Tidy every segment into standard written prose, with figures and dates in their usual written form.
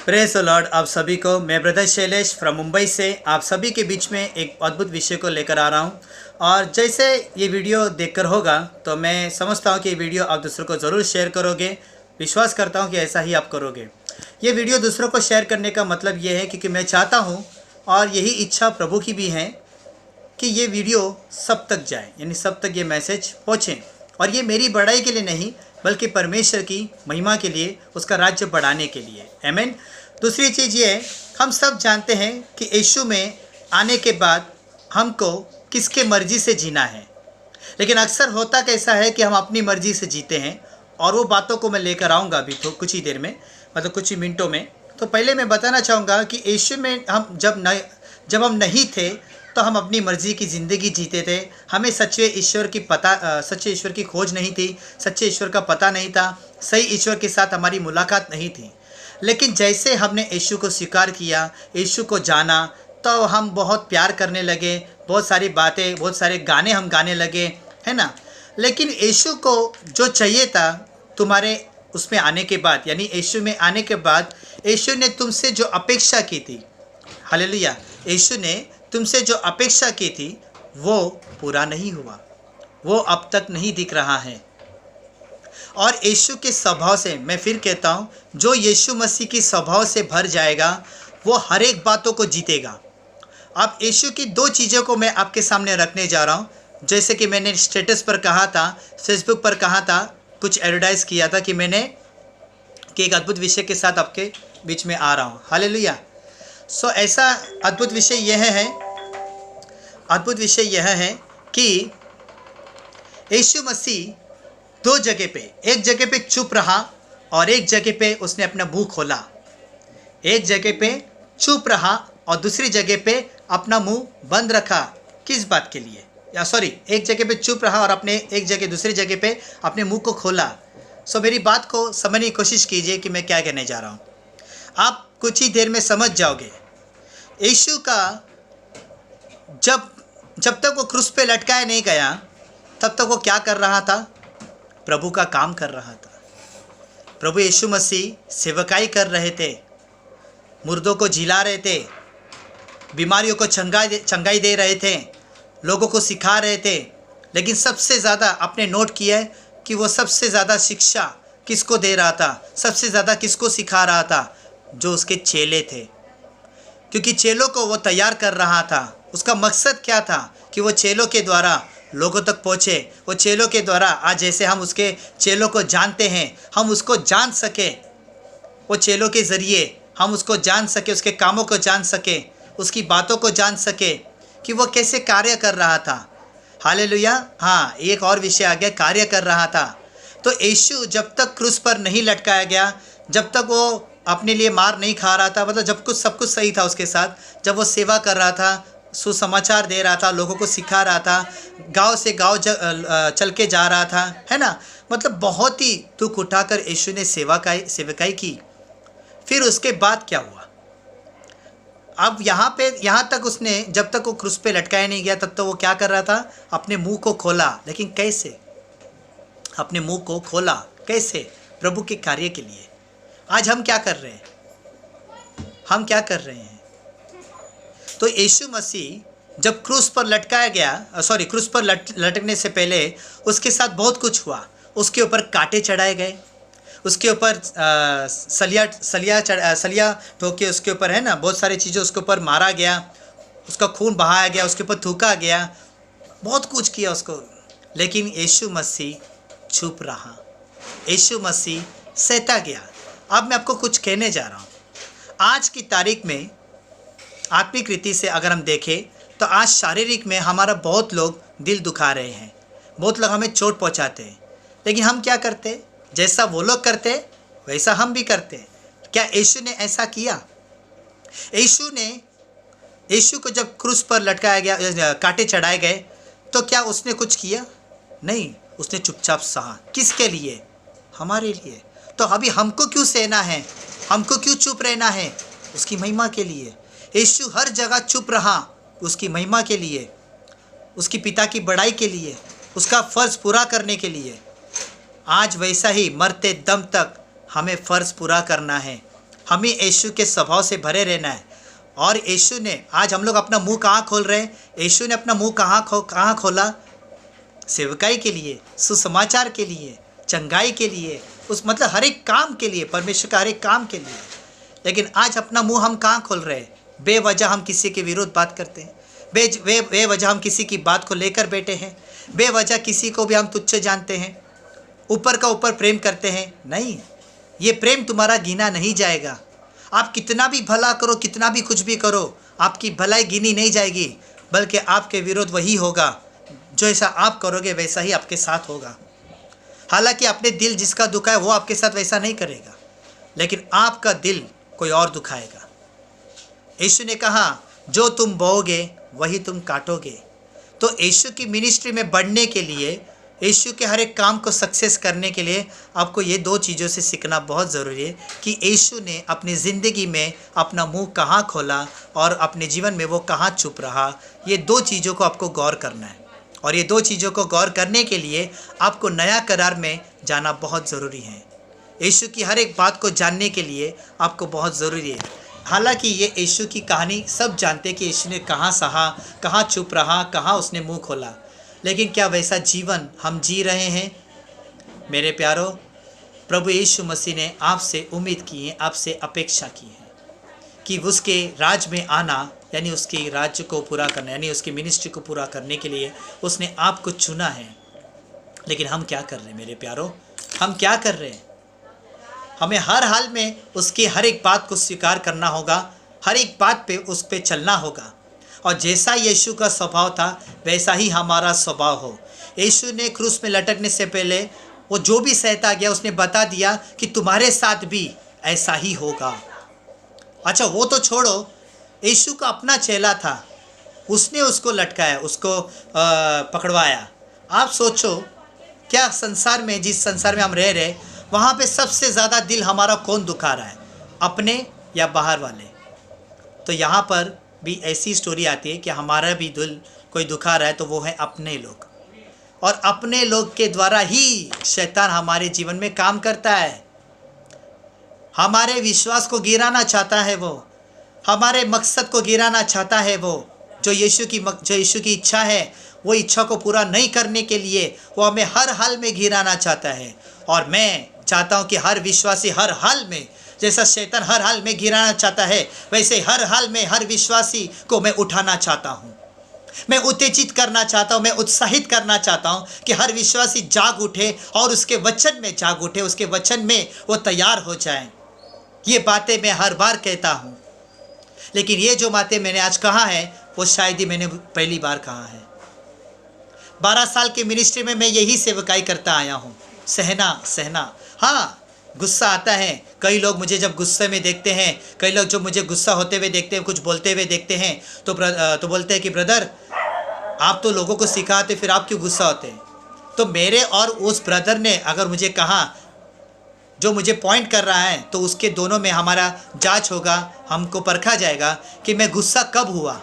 Praise the Lord. आप सभी को मैं ब्रदर शैलेश फ्रॉम मुंबई से आप सभी के बीच में एक अद्भुत विषय को लेकर आ रहा हूं। और जैसे ये वीडियो देखकर होगा तो मैं समझता हूं कि ये वीडियो आप दूसरों को ज़रूर शेयर करोगे। विश्वास करता हूं कि ऐसा ही आप करोगे। ये वीडियो दूसरों को शेयर करने का मतलब ये है क्योंकि मैं चाहता हूँ और यही इच्छा प्रभु की भी है कि ये वीडियो सब तक जाए, यानी सब तक ये मैसेज पहुँचे। और ये मेरी बड़ाई के लिए नहीं बल्कि परमेश्वर की महिमा के लिए, उसका राज्य बढ़ाने के लिए। आमीन। दूसरी चीज़ ये है, हम सब जानते हैं कि यीशु में आने के बाद हमको किसके मर्जी से जीना है, लेकिन अक्सर होता कैसा है कि हम अपनी मर्जी से जीते हैं। और वो बातों को मैं लेकर आऊँगा अभी तो कुछ ही देर में, मतलब कुछ ही मिनटों में। तो पहले मैं बताना चाहूँगा कि यीशु में हम जब हम नहीं थे तो हम अपनी मर्ज़ी की ज़िंदगी जीते थे। हमें सच्चे ईश्वर की खोज नहीं थी, सच्चे ईश्वर का पता नहीं था, सही ईश्वर के साथ हमारी मुलाकात नहीं थी। लेकिन जैसे हमने यीशु को स्वीकार किया, यीशु को जाना, तो हम बहुत प्यार करने लगे, बहुत सारी बातें, बहुत सारे गाने हम गाने लगे, है ना। लेकिन यीशु को जो चाहिए था तुम्हारे उसमें आने के बाद, यानी यीशु में आने के बाद, यीशु ने तुमसे जो अपेक्षा की थी, हालेलुया, यीशु ने तुमसे जो अपेक्षा की थी वो पूरा नहीं हुआ, वो अब तक नहीं दिख रहा है। और यीशु के स्वभाव से, मैं फिर कहता हूँ, जो यीशु मसीह की स्वभाव से भर जाएगा वो हर एक बातों को जीतेगा। अब यीशु की दो चीज़ों को मैं आपके सामने रखने जा रहा हूँ। जैसे कि मैंने स्टेटस पर कहा था, फेसबुक पर कहा था, कुछ एडवर्टाइज किया था कि एक अद्भुत विषय के साथ आपके बीच में आ रहा हूँ। हालेलुया। सो ऐसा अद्भुत विषय यह है कि यीशु मसीह दो जगह पे, एक जगह पे चुप रहा और एक जगह पे उसने अपना मुंह खोला। एक जगह पे चुप रहा और दूसरी जगह पे अपना मुंह बंद रखा। किस बात के लिए? एक जगह पे चुप रहा और दूसरी जगह पे अपने मुंह को खोला। सो मेरी बात को समझने की कोशिश कीजिए कि मैं क्या कहने जा रहा हूँ। आप कुछ ही देर में समझ जाओगे। यीशु का जब तक वो क्रूस पे लटकाया नहीं गया तब तक वो क्या कर रहा था? प्रभु का काम कर रहा था। प्रभु यीशु मसीह सेवकाई कर रहे थे, मुर्दों को जिला रहे थे, बीमारियों को चंगाई दे रहे थे, लोगों को सिखा रहे थे। लेकिन सबसे ज़्यादा आपने नोट किया है कि वो सबसे ज़्यादा शिक्षा किसको दे रहा था, सबसे ज़्यादा किसको सिखा रहा था? जो उसके चेले थे। क्योंकि चेलों को वो तैयार कर रहा था। उसका मकसद क्या था? कि वो चेलों के द्वारा लोगों तक पहुँचे। वो चेलों के द्वारा, आज जैसे हम उसके चेलों को जानते हैं, हम उसको जान सके। वो चेलों के ज़रिए हम उसको जान सके, उसके कामों को जान सके, उसकी बातों को जान सके कि वो कैसे कार्य कर रहा था। हालेलुया। हाँ, एक और विषय आ गया, कार्य कर रहा था। तो यीशु जब तक क्रूस पर नहीं लटकाया गया, जब तक वो अपने लिए मार नहीं खा रहा था, मतलब जब सब कुछ सही था उसके साथ, जब वो सेवा कर रहा था, सुसमाचार दे रहा था, लोगों को सिखा रहा था, गांव से गांव चल के जा रहा था, है ना, मतलब बहुत ही दुख उठाकर यीशु ने सेवकाई की। फिर उसके बाद क्या हुआ? अब यहाँ तक उसने, जब तक वो क्रूस पे लटकाया नहीं गया तब तक वो क्या कर रहा था? अपने मुंह को खोला। लेकिन कैसे? अपने मुंह को खोला कैसे? प्रभु के कार्य के लिए। आज हम क्या कर रहे हैं? तो यीशु मसीह जब क्रूस पर लटकाया गया, क्रूस पर लटकने से पहले उसके साथ बहुत कुछ हुआ। उसके ऊपर कांटे चढ़ाए गए, उसके ऊपर सलिया ठोके उसके ऊपर, है ना, बहुत सारी चीज़ें उसके ऊपर मारा गया, उसका खून बहाया गया, उसके ऊपर थूका गया, बहुत कुछ किया उसको। लेकिन यीशु मसीह चुप रहा, यीशु मसीह सहता गया। अब मैं आपको कुछ कहने जा रहा हूँ। आज की तारीख में आत्मिक रीति से अगर हम देखें तो आज शारीरिक में हमारा बहुत लोग दिल दुखा रहे हैं, बहुत लोग हमें चोट पहुँचाते हैं। लेकिन हम क्या करते? जैसा वो लोग करते वैसा हम भी करते। क्या यीशु ने ऐसा किया? यीशु को जब क्रूस पर लटकाया गया, कांटे चढ़ाए गए, तो क्या उसने कुछ किया? नहीं, उसने चुपचाप सहा। किसके लिए? हमारे लिए। तो अभी हमको क्यों सहना है? हमको क्यों चुप रहना है? उसकी महिमा के लिए। यीशु हर जगह चुप रहा, उसकी महिमा के लिए, उसकी पिता की बड़ाई के लिए, उसका फ़र्ज़ पूरा करने के लिए। आज वैसा ही मरते दम तक हमें फ़र्ज़ पूरा करना है। हमें यीशु के स्वभाव से भरे रहना है। और यीशु ने आज हम लोग अपना मुंह कहाँ खोल रहे हैं? यीशु ने अपना मुंह कहाँ खोला? सेवकाई के लिए, सुसमाचार के लिए, चंगाई के लिए, उस मतलब हर एक काम के लिए, परमेश्वर का हर एक काम के लिए। लेकिन आज अपना मुंह हम कहाँ खोल रहे हैं? बेवजह हम किसी के विरुद्ध बात करते हैं, बेवजह हम किसी की बात को लेकर बैठे हैं, बेवजह किसी को भी हम तुच्छ जानते हैं, ऊपर का ऊपर प्रेम करते हैं। नहीं, ये प्रेम तुम्हारा गिना नहीं जाएगा। आप कितना भी भला करो, कितना भी कुछ भी करो, आपकी भलाई गिनी नहीं जाएगी, बल्कि आपके विरोध वही होगा। जो ऐसा आप करोगे वैसा ही आपके साथ होगा। हालांकि अपने दिल जिसका दुखा है वो आपके साथ वैसा नहीं करेगा, लेकिन आपका दिल कोई और दुखाएगा। यीशु ने कहा, जो तुम बोओगे वही तुम काटोगे। तो यीशु की मिनिस्ट्री में बढ़ने के लिए, यीशु के हर एक काम को सक्सेस करने के लिए आपको ये दो चीज़ों से सीखना बहुत ज़रूरी है कि यीशु ने अपनी ज़िंदगी में अपना मुंह कहाँ खोला और अपने जीवन में वो कहाँ चुप रहा। ये दो चीज़ों को आपको गौर करना है, और ये दो चीज़ों को गौर करने के लिए आपको नया करार में जाना बहुत ज़रूरी है। यीशु की हर एक बात को जानने के लिए आपको बहुत ज़रूरी है। हालांकि ये यीशु की कहानी सब जानते हैं कि यीशु ने कहाँ सहा, कहाँ चुप रहा, कहाँ उसने मुंह खोला, लेकिन क्या वैसा जीवन हम जी रहे हैं? मेरे प्यारो, प्रभु यीशु मसीह ने आपसे उम्मीद की है, आपसे अपेक्षा की है कि उसके राज में आना, यानी उसके राज्य को पूरा करना, यानी उसकी मिनिस्ट्री को पूरा करने के लिए उसने आपको चुना है। लेकिन हम क्या कर रहे हैं मेरे प्यारो? हम क्या कर रहे हैं? हमें हर हाल में उसकी हर एक बात को स्वीकार करना होगा, हर एक बात पे उस पे चलना होगा। और जैसा यीशु का स्वभाव था वैसा ही हमारा स्वभाव हो। यीशु ने क्रूस में लटकने से पहले वो जो भी सहता गया उसने बता दिया कि तुम्हारे साथ भी ऐसा ही होगा। अच्छा, वो तो छोड़ो, यीशु का अपना चेला था, उसने उसको लटकाया, उसको पकड़वाया। आप सोचो, क्या संसार में, जिस संसार में हम रह रहे, वहाँ पे सबसे ज़्यादा दिल हमारा कौन दुखा रहा है, अपने या बाहर वाले? तो यहाँ पर भी ऐसी स्टोरी आती है कि हमारा भी दिल कोई दुखा रहा है तो वो है अपने लोग, और अपने लोग के द्वारा ही शैतान हमारे जीवन में काम करता है। हमारे विश्वास को गिराना चाहता है वो, हमारे मकसद को गिराना चाहता है वो। जो यीशु की इच्छा है, वो इच्छा को पूरा नहीं करने के लिए वो हमें हर हाल में गिराना चाहता है। और मैं चाहता हूँ कि हर विश्वासी हर हाल में, जैसा शैतान हर हाल में गिराना चाहता है, वैसे हर हाल में हर विश्वासी को मैं उठाना चाहता हूँ, मैं उत्तेजित करना चाहता हूँ, मैं उत्साहित करना चाहता हूँ कि हर विश्वासी जाग उठे और उसके वचन में जाग उठे, उसके वचन में वो तैयार हो जाए। ये बातें मैं हर बार कहता हूँ, लेकिन ये जो बातें मैंने आज कहा है वो शायद ही मैंने पहली बार कहा है। 12 साल की मिनिस्ट्री में मैं यही सेवकाई करता आया हूँ, सहना। हाँ, गुस्सा आता है। कई लोग मुझे जब गुस्से में देखते हैं, कई लोग जो मुझे गुस्सा होते हुए देखते हैं, कुछ बोलते हुए देखते हैं, तो बोलते हैं कि ब्रदर, आप तो लोगों को सिखाते, फिर आप क्यों गुस्सा होते हैं? तो मेरे और उस ब्रदर ने अगर मुझे कहा, जो मुझे पॉइंट कर रहा है, तो उसके दोनों में हमारा जांच होगा, हमको परखा जाएगा कि मैं गुस्सा कब हुआ,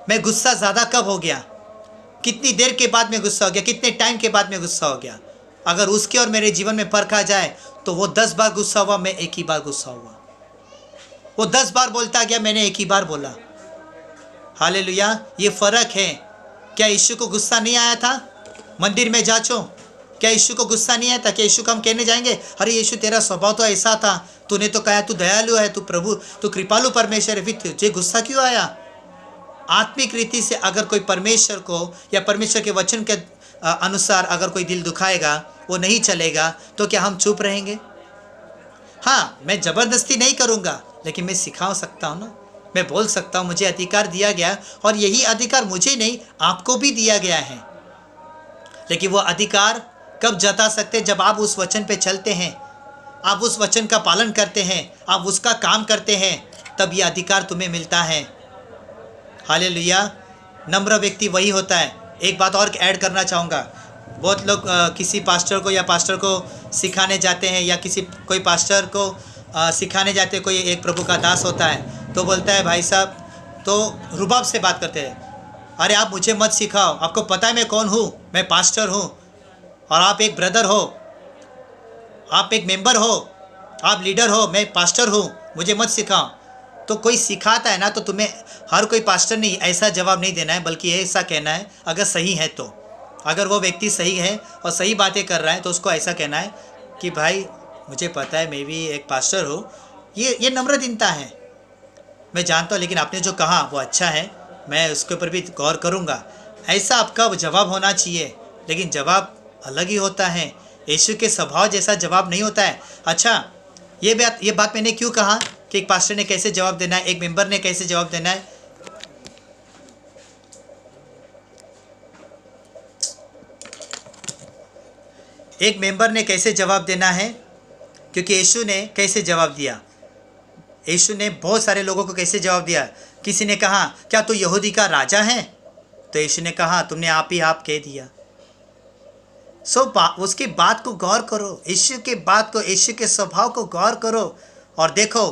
मैं गुस्सा ज़्यादा कब हो गया, कितनी देर के बाद में गुस्सा हो गया, कितने टाइम के बाद में गुस्सा हो गया। अगर उसके और मेरे जीवन में परखा जाए तो वो 10 बार गुस्सा हुआ, मैं एक ही बार गुस्सा हुआ। वो 10 बार बोलता गया, मैंने एक ही बार बोला। हालेलुया, ये फ़र्क है। क्या यीशु को गुस्सा नहीं आया था? मंदिर में जांचो, क्या यीशु को गुस्सा नहीं आया था? क्या यीशु को हम कहने जाएंगे, अरे यीशु तेरा स्वभाव तो ऐसा था, तूने तो कहा तू दयालु है, तू प्रभु, तू कृपालु परमेश्वर है, फिर तुझे गुस्सा क्यों आया? आत्मिक रीति से अगर कोई परमेश्वर को या परमेश्वर के वचन के अनुसार अगर कोई दिल दुखाएगा, वो नहीं चलेगा, तो क्या हम चुप रहेंगे? हाँ, मैं ज़बरदस्ती नहीं करूँगा, लेकिन मैं सिखा सकता हूँ ना, मैं बोल सकता हूँ, मुझे अधिकार दिया गया, और यही अधिकार मुझे नहीं आपको भी दिया गया है। लेकिन वो अधिकार कब जता सकते? जब आप उस वचन पे चलते हैं, आप उस वचन का पालन करते हैं, आप उसका काम करते हैं, तब ये अधिकार तुम्हें मिलता है। हालेलुया। नम्र व्यक्ति वही होता है। एक बात और ऐड करना चाहूँगा, बहुत लोग किसी पास्टर को या पास्टर को सिखाने जाते हैं, या कोई पास्टर को सिखाने जाते हैं, कोई एक प्रभु का दास होता है, तो बोलता है भाई साहब, तो रुबाब से बात करते हैं, अरे आप मुझे मत सिखाओ, आपको पता है मैं कौन हूँ, मैं पास्टर हूँ, और आप एक ब्रदर हो, आप एक मेंबर हो, आप लीडर हो, मैं पास्टर हूँ, मुझे मत सिखाओ। तो कोई सिखाता है ना, तो तुम्हें हर कोई पास्टर नहीं ऐसा जवाब नहीं देना है, बल्कि ऐसा कहना है अगर सही है तो, अगर वो व्यक्ति सही है और सही बातें कर रहा है तो उसको ऐसा कहना है कि भाई मुझे पता है मैं भी एक पास्टर हूँ, ये नम्र दीनता है, मैं जानता हूँ, लेकिन आपने जो कहा वो अच्छा है, मैं उसके ऊपर भी गौर करूँगा। ऐसा आपका जवाब होना चाहिए, लेकिन जवाब अलग ही होता है। यीशु के स्वभाव जैसा जवाब नहीं होता है। अच्छा, ये बात मैंने क्यों कहा कि एक पास्टर ने कैसे जवाब देना है, एक मेंबर ने कैसे जवाब देना है। एक मेंबर ने कैसे जवाब देना है, क्योंकि यीशु ने कैसे जवाब दिया। यीशु ने बहुत सारे लोगों को कैसे जवाब दिया। किसी ने कहा क्या तू यहूदी का राजा है, तो यीशु ने कहा तुमने आप ही आप कह दिया। उसकी बात को गौर करो, यीशु के बात को, यीशु के स्वभाव को गौर करो और देखो,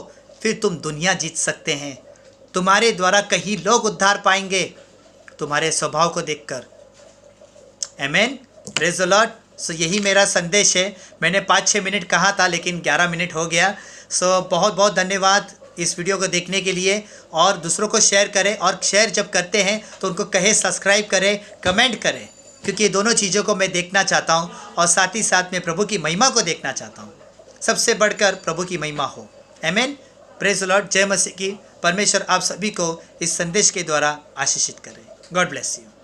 फिर तुम दुनिया जीत सकते हैं। तुम्हारे द्वारा कई लोग उद्धार पाएंगे तुम्हारे स्वभाव को देखकर। आमीन, प्रेज़ द लॉर्ड। सो यही मेरा संदेश है। मैंने 5-6 मिनट कहा था, लेकिन 11 मिनट हो गया। सो बहुत बहुत धन्यवाद इस वीडियो को देखने के लिए, और दूसरों को शेयर करें, और शेयर जब करते हैं तो उनको कहे सब्सक्राइब करें, कमेंट करें, क्योंकि ये दोनों चीज़ों को मैं देखना चाहता हूँ, और साथ ही साथ मैं प्रभु की महिमा को देखना चाहता हूँ। सबसे बढ़कर प्रभु की महिमा हो। आमीन, प्रेज़ द लॉर्ड। जय मसीह की। परमेश्वर आप सभी को इस संदेश के द्वारा आशीषित करें। God bless you.